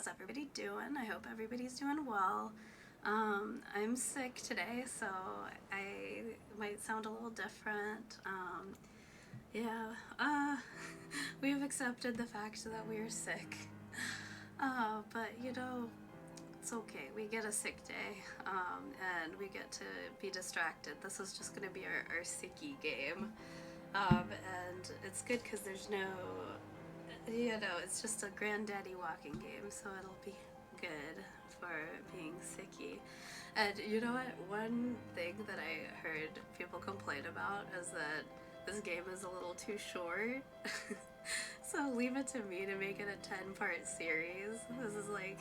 how's everybody doing? I hope everybody's doing well. I'm sick today, so I might sound a little different. Yeah, we've accepted the fact that we are sick. But it's okay. We get a sick day, and we get to be distracted. This is just gonna be our sicky game. And it's good because there's no, it's just a granddaddy walking game, so it'll be good for being sicky. And you know what? One thing that I heard people complain about is that this game is a little too short. So leave it to me to make it a 10-part series. This is like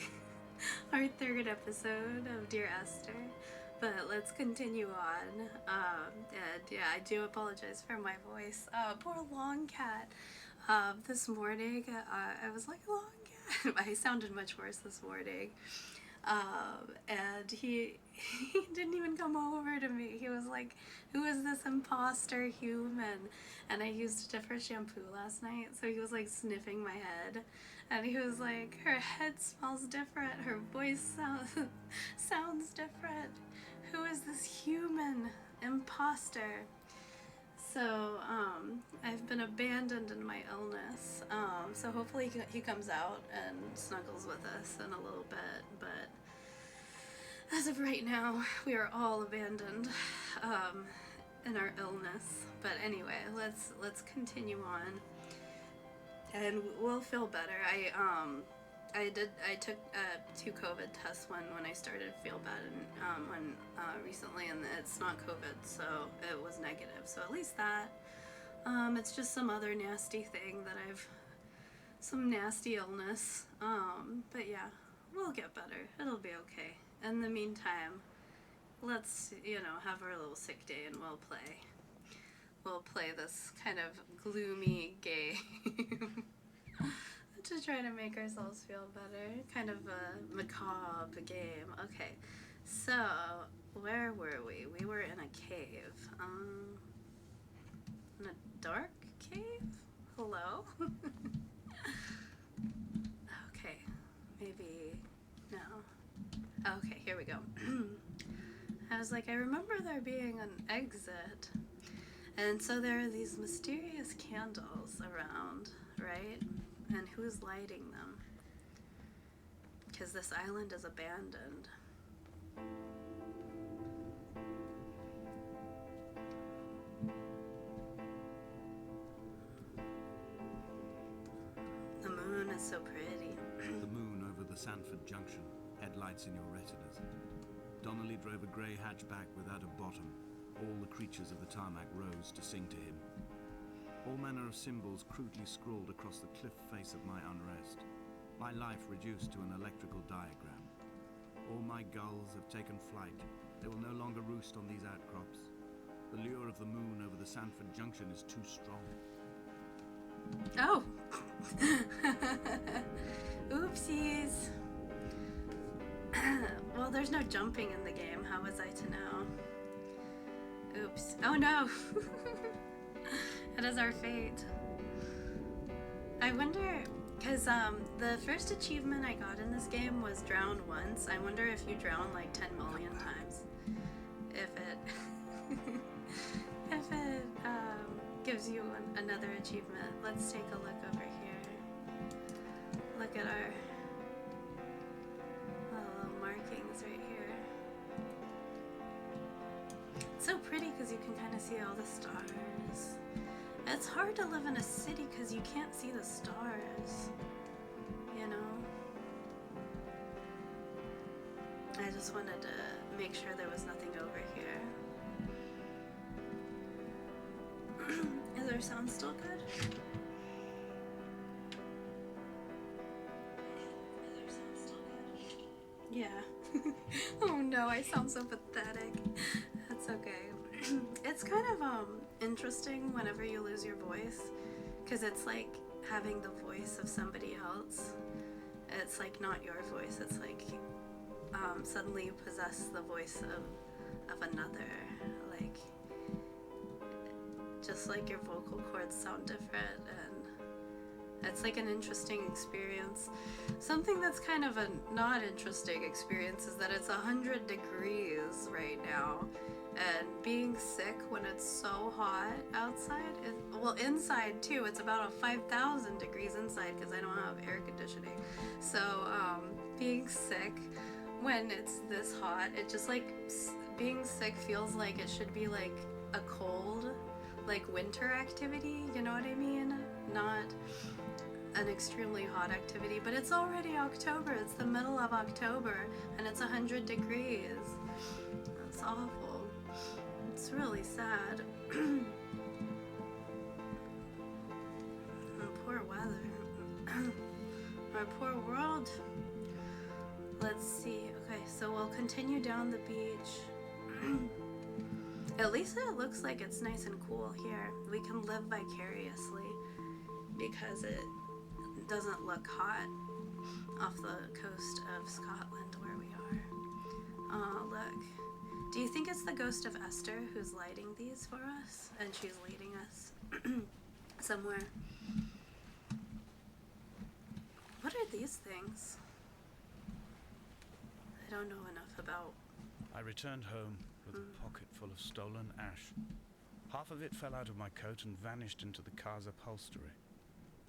our third episode of Dear Esther. But let's continue on. And yeah, I do apologize for my voice. Poor long cat. This morning, I was like, long cat. I sounded much worse this morning. And he didn't even come over to me. He was like, who is this imposter human? And I used a different shampoo last night, so he was like sniffing my head. And he was like, her head smells different, her voice sounds different. Who is this human imposter? So, I've been abandoned in my illness. So hopefully he comes out and snuggles with us in a little bit. But as of right now, we are all abandoned in our illness. But anyway, let's continue on, and we'll feel better. I took 2 COVID tests when I started to feel bad, and recently, and it's not COVID, so it was negative. So at least that. It's just some other nasty thing some nasty illness. But yeah, we'll get better. It'll be okay. In the meantime, let's have our little sick day, and we'll play this kind of gloomy game. To try to make ourselves feel better. Kind of a macabre game. Okay, so where were we? We were in a cave. In a dark cave? Hello? Okay, maybe no. Okay, here we go. I was like, I remember there being an exit. And so there are these mysterious candles around, right? And who's lighting them? Because this island is abandoned. The moon is so pretty. The moon over the Sanford Junction, headlights in your retinas. Donnelly drove a grey hatchback without a bottom. All the creatures of the tarmac rose to sing to him. All manner of symbols crudely scrawled across the cliff face of my unrest. My life reduced to an electrical diagram. All my gulls have taken flight. They will no longer roost on these outcrops. The lure of the moon over the Sanford Junction is too strong. Oh! Oopsies! Well, there's no jumping in the game. How was I to know? Oops. Oh no! It is our fate. I wonder, because the first achievement I got in this game was drown once. I wonder if you drown like 10 million times. If it gives you another achievement. Let's take a look over here. Look at our little markings right here. It's so pretty because you can kind of see all the stars. It's hard to live in a city because you can't see the stars, I just wanted to make sure there was nothing over here. Is our sound still good? Yeah. Oh no, I sound so pathetic. That's okay. It's kind of interesting whenever you lose your voice, because it's like having the voice of somebody else. It's like not your voice. It's like suddenly you possess the voice of another. Like, just like your vocal cords sound different, and It's like an interesting experience. Something that's kind of a not interesting experience is that it's 100 degrees right now. And being sick when it's so hot outside, well, inside too, it's about 5,000 degrees inside because I don't have air conditioning. So, being sick when it's this hot, it just like, being sick feels like it should be like a cold, like winter activity, you know what I mean? Not an extremely hot activity, but it's already October. It's the middle of October and it's 100 degrees. That's awful. It's really sad. Our poor weather. Our poor world. Let's see. Okay, so we'll continue down the beach. At least it looks like it's nice and cool here. We can live vicariously because it doesn't look hot off the coast of Scotland where we are. Oh, look. Do you think it's the ghost of Esther who's lighting these for us? And she's leading us somewhere. What are these things? I don't know enough about. I returned home with a pocket full of stolen ash. Half of it fell out of my coat and vanished into the car's upholstery.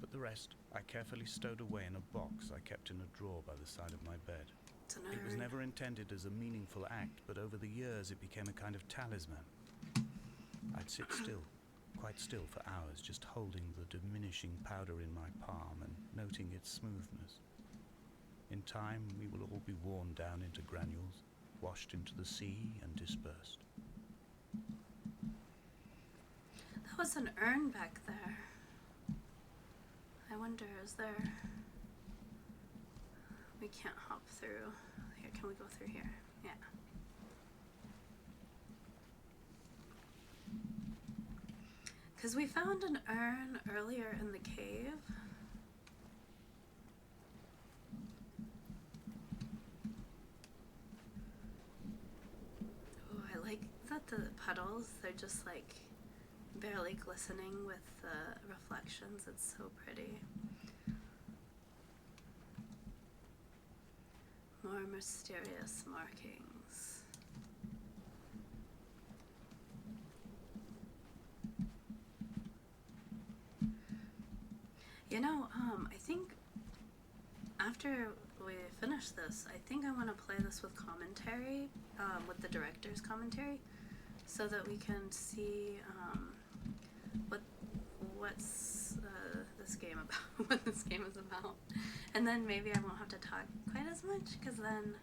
But the rest I carefully stowed away in a box I kept in a drawer by the side of my bed. It was never intended as a meaningful act, but over the years it became a kind of talisman. I'd sit still, quite still for hours, just holding the diminishing powder in my palm and noting its smoothness. In time, we will all be worn down into granules, washed into the sea and dispersed. That was an urn back there. I wonder, is there... We can't hop through. Here, can we go through here? Yeah. Because we found an urn earlier in the cave. Oh, I like that the puddles, they're just like barely glistening with the reflections. It's so pretty. More mysterious markings. You know, I think after we finish this, I think I want to play this with commentary, with the director's commentary, so that we can see what's this game about, what this game is about. And then maybe I won't have to talk quite as much, because then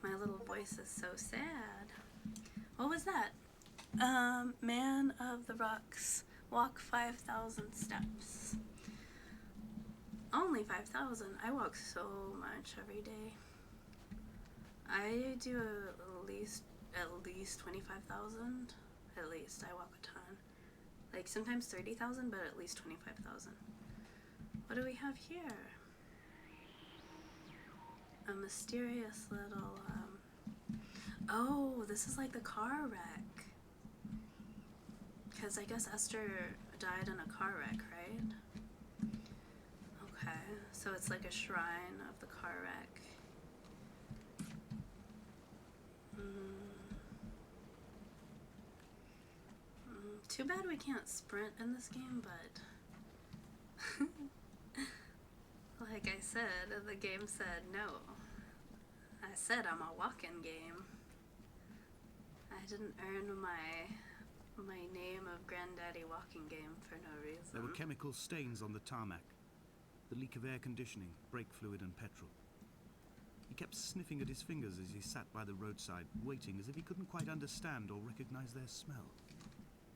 my little voice is so sad. What was that? Man of the Rocks, walk 5,000 steps. Only 5,000. I walk so much every day. I do at least 25,000. At least I walk a ton. Like sometimes 30,000, but at least 25,000. What do we have here? A mysterious little, oh, this is like the car wreck. Because I guess Esther died in a car wreck, right? Okay, so it's like a shrine of the car wreck. Too bad we can't sprint in this game, but like I said, the game said no. I said I'm a walking game. I didn't earn my name of Granddaddy Walking Game for no reason. There were chemical stains on the tarmac, the leak of air conditioning, brake fluid and petrol. He kept sniffing at his fingers as he sat by the roadside, waiting as if he couldn't quite understand or recognize their smell.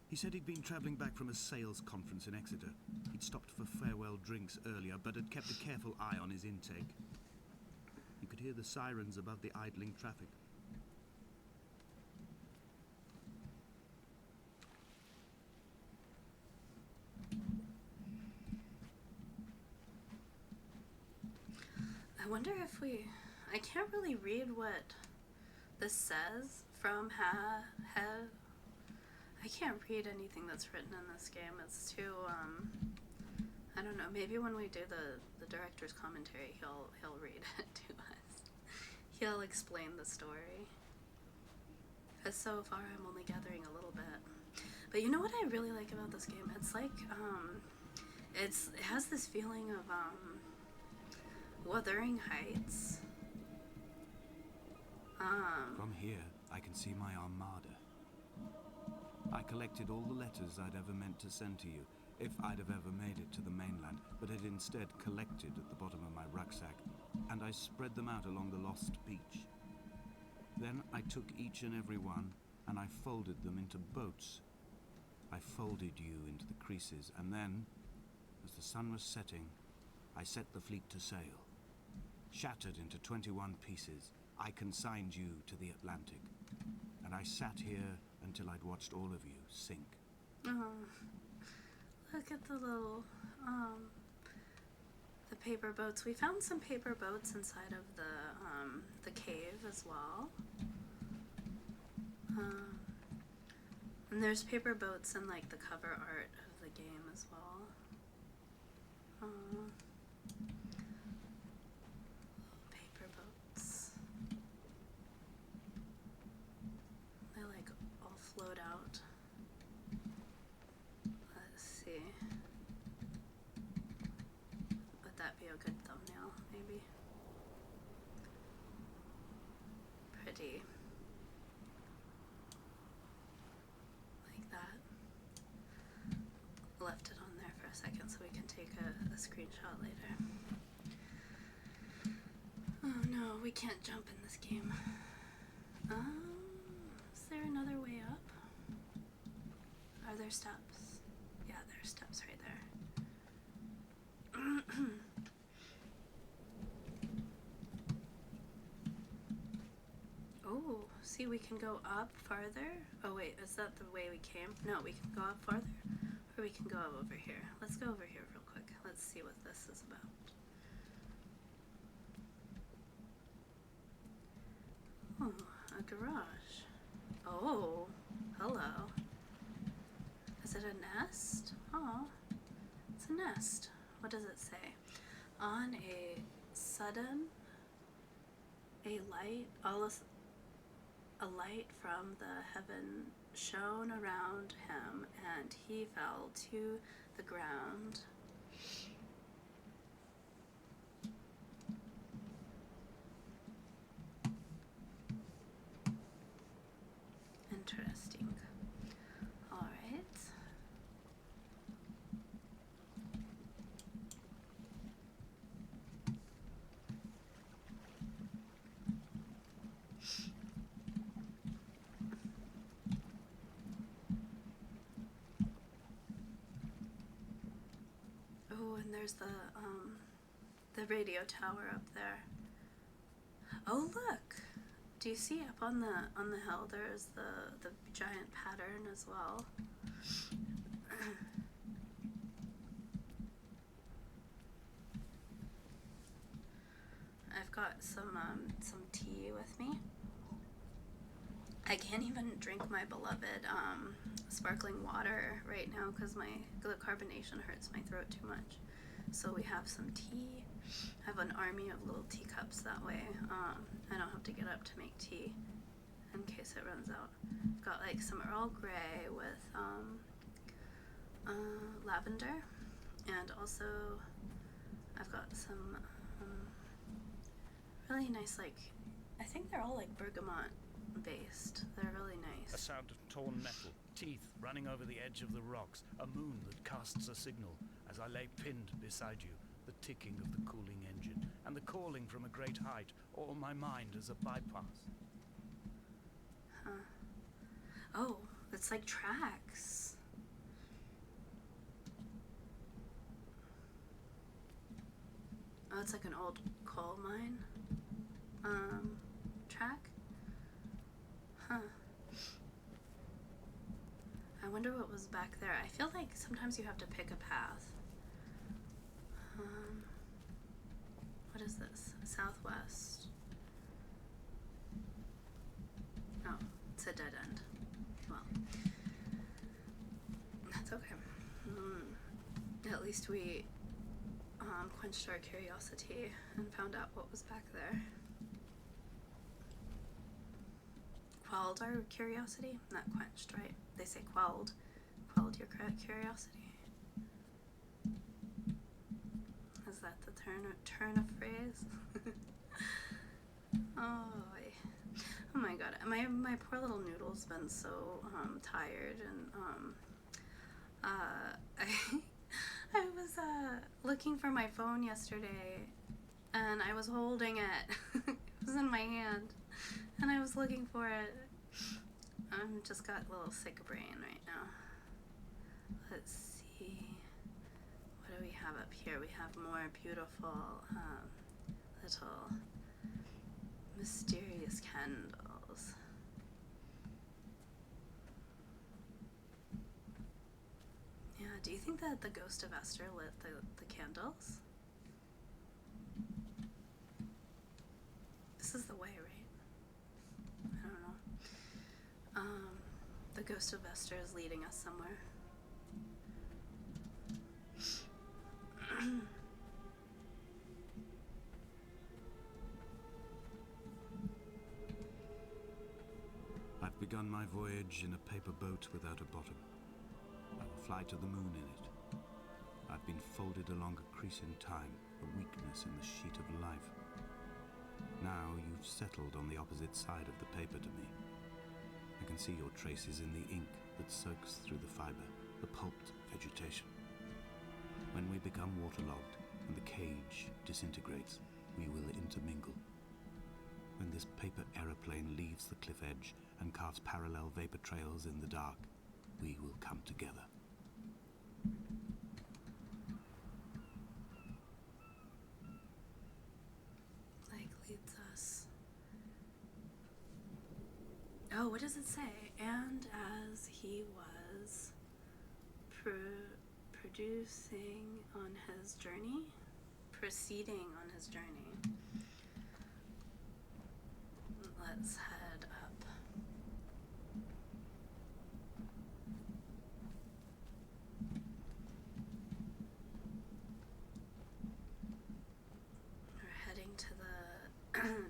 He said he'd been travelling back from a sales conference in Exeter. He'd stopped for farewell drinks earlier, but had kept a careful eye on his intake. You could hear the sirens above the idling traffic. I wonder if I can't really read what this says from I can't read anything that's written in this game. It's too, I don't know. Maybe when we do the director's commentary, he'll read it to us. He'll explain the story. Because so far I'm only gathering a little bit. But you know what I really like about this game? It's like it has this feeling of Wuthering Heights. From here, I can see my armada. I collected all the letters I'd ever meant to send to you, if I'd have ever made it to the mainland, but had instead collected at the bottom of my rucksack, and I spread them out along the lost beach. Then I took each and every one, and I folded them into boats. I folded you into the creases, and then, as the sun was setting, I set the fleet to sail. Shattered into 21 pieces, I consigned you to the Atlantic, and I sat here until I'd watched all of you sink. Oh, look at the little, the paper boats. We found some paper boats inside of the cave as well. And there's paper boats in like the cover art of the game as well. Paper boats. They like all float out. Let's see. Would that be a good thumbnail, maybe? Pretty. Like that. Left it on there for a second so we can take a screenshot later. Oh no, we can't jump in this game. Is there another way up? Are there steps? Yeah, there are steps right there. Oh, see, we can go up farther. Oh wait, is that the way we came? No, we can go up farther, or we can go up over here. Let's go over here real quick. Let's see what this is about. Oh, a garage. Oh, hello. Is it a nest? Oh, it's a nest. What does it say? On a sudden, a light from the heaven shone around him, and he fell to the ground. Interesting. All right. Oh, and there's the radio tower up there. Oh, look. Do you see up on the hill there's the giant pattern as well? I've got some tea with me. I can't even drink my beloved sparkling water right now because the carbonation hurts my throat too much. So we have some tea. I have an army of little teacups that way. I don't have to get up to make tea in case it runs out. I've got like some Earl Grey with lavender, and also I've got some really nice, like, I think they're all like bergamot based. They're really nice. A sound of torn metal, teeth running over the edge of the rocks, a moon that casts a signal as I lay pinned beside you, the ticking of the cooling engine, and the calling from a great height, all my mind as a bypass. Huh. Oh, it's like tracks. Oh, it's like an old coal mine track. Huh. I wonder what was back there. I feel like sometimes you have to pick a path. What is this? Southwest. Oh, it's a dead end. Well, that's okay. At least we quenched our curiosity and found out what was back there. Quelled our curiosity? Not quenched, right? They say quelled. Quelled your curiosity. Is that the turn of phrase? Oh, my god. My poor little noodle's been so tired, and I was looking for my phone yesterday, and I was holding it. It was in my hand, and I was looking for it. I'm just got a little sick brain right now. Let's see. What do we have up here? We have more beautiful little mysterious candles. Yeah, do you think that the ghost of Esther lit the candles? This is the way, right? I don't know. The ghost of Esther is leading us somewhere. I've begun my voyage in a paper boat without a bottom. I will fly to the moon in it. I've been folded along a crease in time, a weakness in the sheet of life. Now you've settled on the opposite side of the paper to me. I can see your traces in the ink that soaks through the fiber, the pulped vegetation. When we become waterlogged and the cage disintegrates, we will intermingle. When this paper aeroplane leaves the cliff edge and carves parallel vapor trails in the dark, we will come together. Like leads us. Oh, what does it say? And as he was producing on his journey, proceeding on his journey. Let's head up. We're heading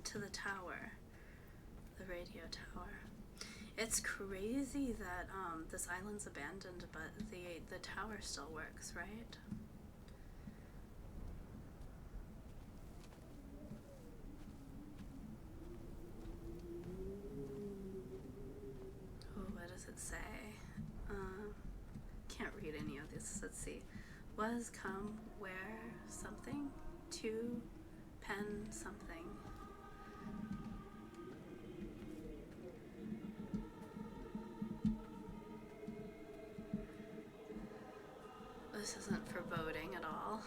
to the tower, the radio tower. It's crazy that this island's abandoned, but the tower still works, right? Oh, what does it say? Can't read any of this. Let's see. Was, come, where, something, to, pen, something. This isn't foreboding at all.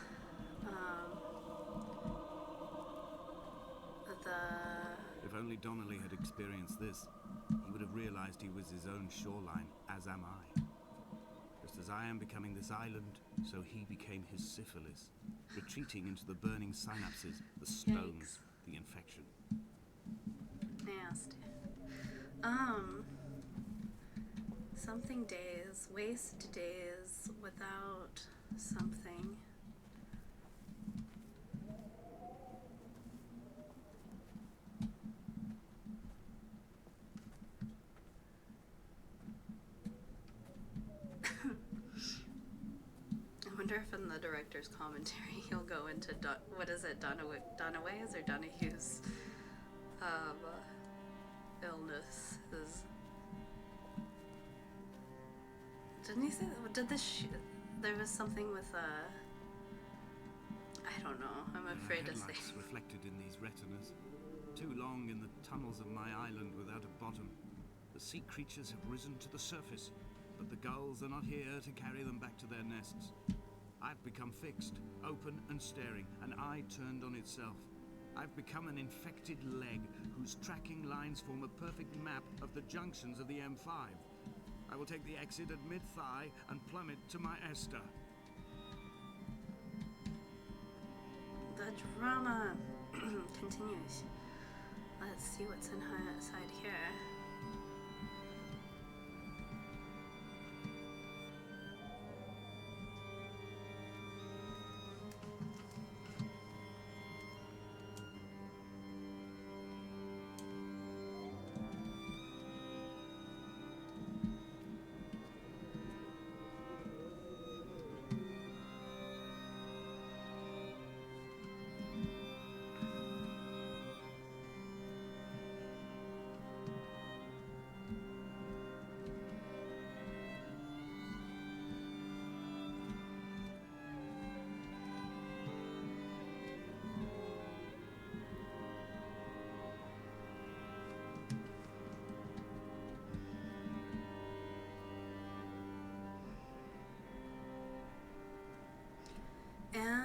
If only Donnelly had experienced this, he would have realized he was his own shoreline, as am I. Just as I am becoming this island, so he became his syphilis, retreating into the burning synapses, the stones, Yikes. the infection. Nasty. Something days, waste days without something. I wonder if in the director's commentary he'll go into what is it, Dunaway's or Donahue's illness. Didn't he say that? Did this? There was something with I don't know. I'm afraid to say. Headlights reflected in these retinas. Too long in the tunnels of my island without a bottom. The sea creatures have risen to the surface, but the gulls are not here to carry them back to their nests. I've become fixed, open and staring, an eye turned on itself. I've become an infected leg whose tracking lines form a perfect map of the junctions of the M5. I will take the exit at mid-thigh and plummet to my Esther. The drama continues. Let's see what's inside here.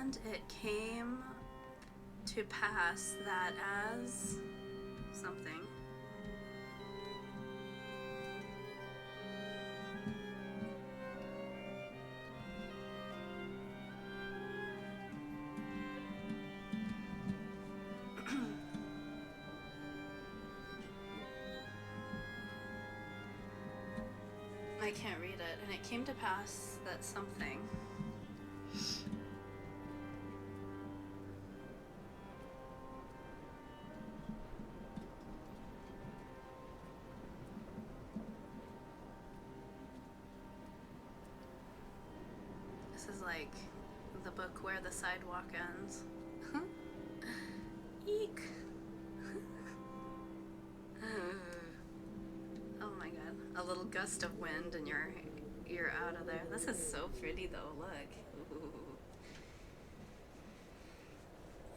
And it came to pass that as something. I can't read it. And it came to pass that something. This is like the book where the sidewalk ends. Eek. Oh my god. A little gust of wind and you're out of there. This is so pretty though, look. Ooh.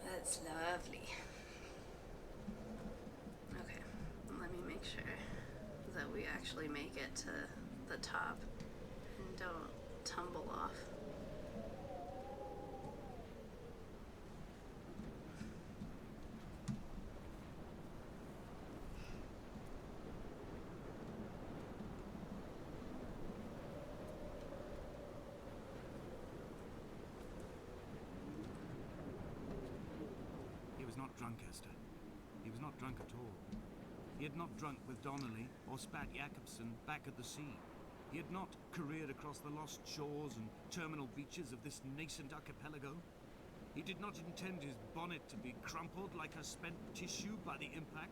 That's lovely. Okay, let me make sure that we actually make it to the top and don't tumble off. He was not drunk, Esther. He was not drunk at all. He had not drunk with Donnelly or spat Jakobsen back at the sea. He had not careered across the lost shores and terminal beaches of this nascent archipelago. He did not intend his bonnet to be crumpled like a spent tissue by the impact.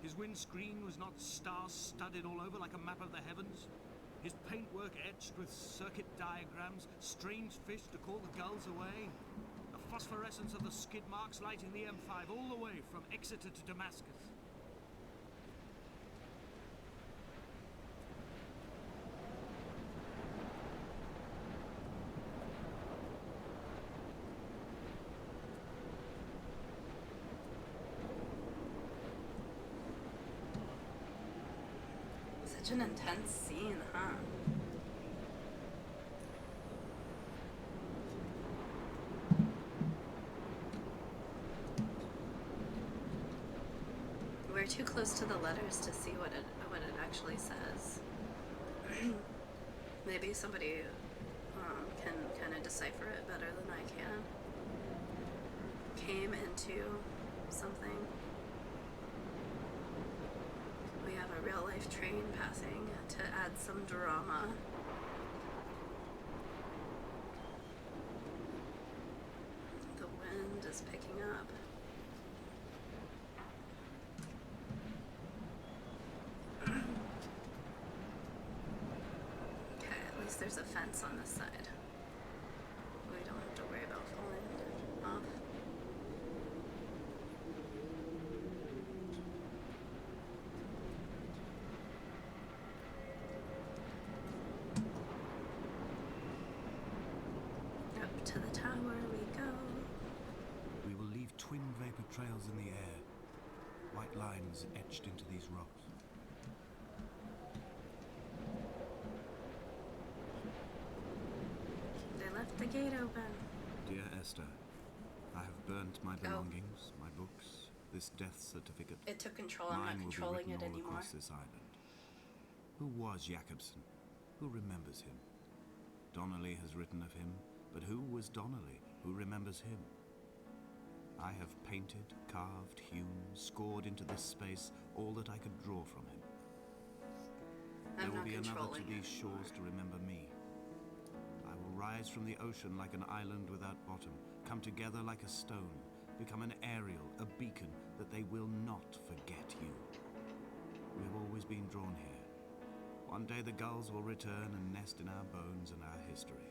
His windscreen was not star-studded all over like a map of the heavens. His paintwork etched with circuit diagrams, strange fish to call the gulls away. The phosphorescence of the skid marks lighting the M5 all the way from Exeter to Damascus. Such an intense scene, huh? We're too close to the letters to see what it actually says. Maybe somebody can kind of decipher it better than I can. Came into something. We have a real life train passing to add some drama. The wind is picking up. Okay, at least there's a fence on this side. We don't have to worry about falling off. Up to the tower we go. We will leave twin vapor trails in the air, white lines etched into these rocks. They left the gate open. Dear Esther, I have burnt my belongings, my books, this death certificate. It took control. I'm not Mine will be controlling written it all anymore. across this island. Who was Jakobsen? Who remembers him? Donnelly has written of him, but who was Donnelly? Who remembers him? I have painted, carved, hewn, scored into this space all that I could draw from him. There will be another to these shores to remember me. I will rise from the ocean like an island without bottom, come together like a stone, become an aerial, a beacon, that they will not forget you. We have always been drawn here. One day the gulls will return and nest in our bones and our history.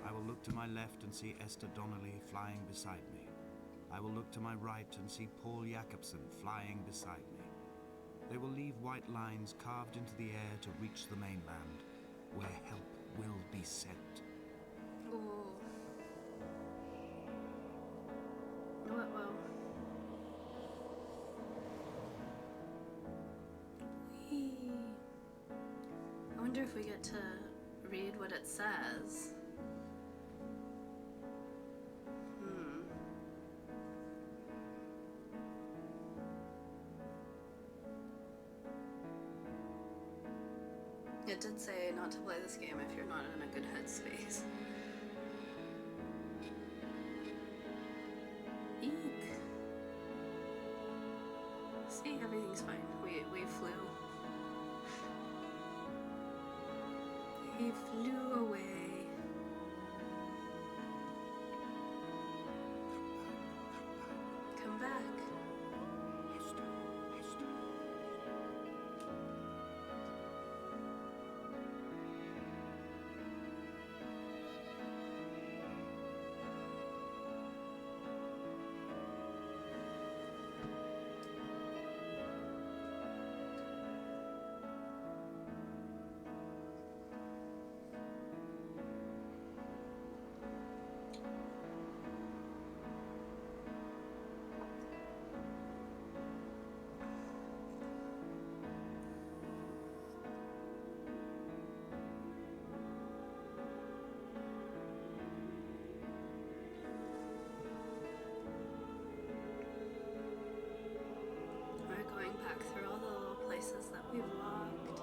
I will look to my left and see Esther Donnelly flying beside me. I will look to my right and see Paul Jakobsen flying beside me. They will leave white lines carved into the air to reach the mainland, where help will be sent. Ooh. Whoa. Whee. I wonder if we get to read what it says. It did say not to play this game if you're not in a good headspace. Eek. See, everything's fine. We flew. We flew away. Come back. Going back through all the little places that we've walked.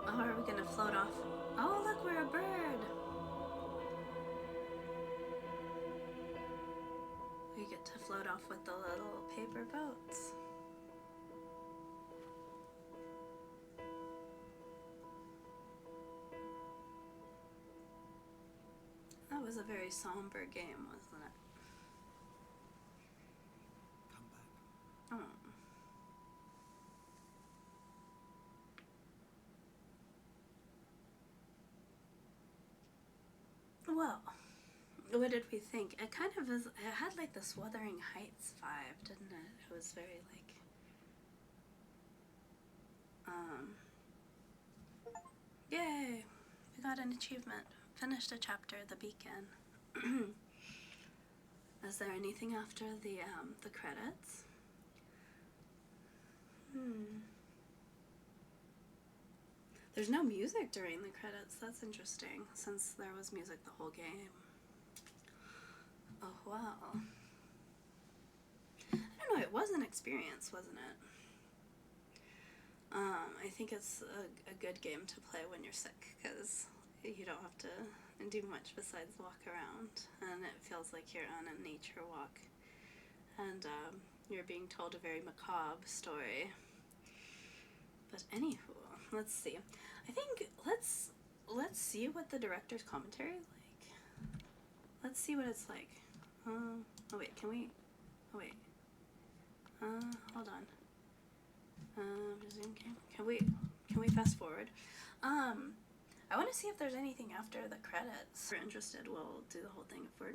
Oh, are we gonna float off? Oh, look, we're a bird! We get to float off with the little paper boats. That was a very somber game, wasn't it? Come back. Oh. Well, what did we think? It kind of is, it had like this Wuthering Heights vibe, didn't it? It was very like, yay! We got an achievement. Finished a chapter, The Beacon. Is there anything after the credits? There's no music during the credits. That's interesting, since there was music the whole game. Oh, wow. I don't know, it was an experience, wasn't it? I think it's a good game to play when you're sick, because you don't have to do much besides walk around, and it feels like you're on a nature walk, and you're being told a very macabre story. But anywho, let's see. I think let's see what the director's commentary is like. Let's see what it's like. Oh wait, can we? Oh wait. Hold on. Can we fast forward? I want to see if there's anything after the credits. If we're interested, we'll do the whole thing. If we're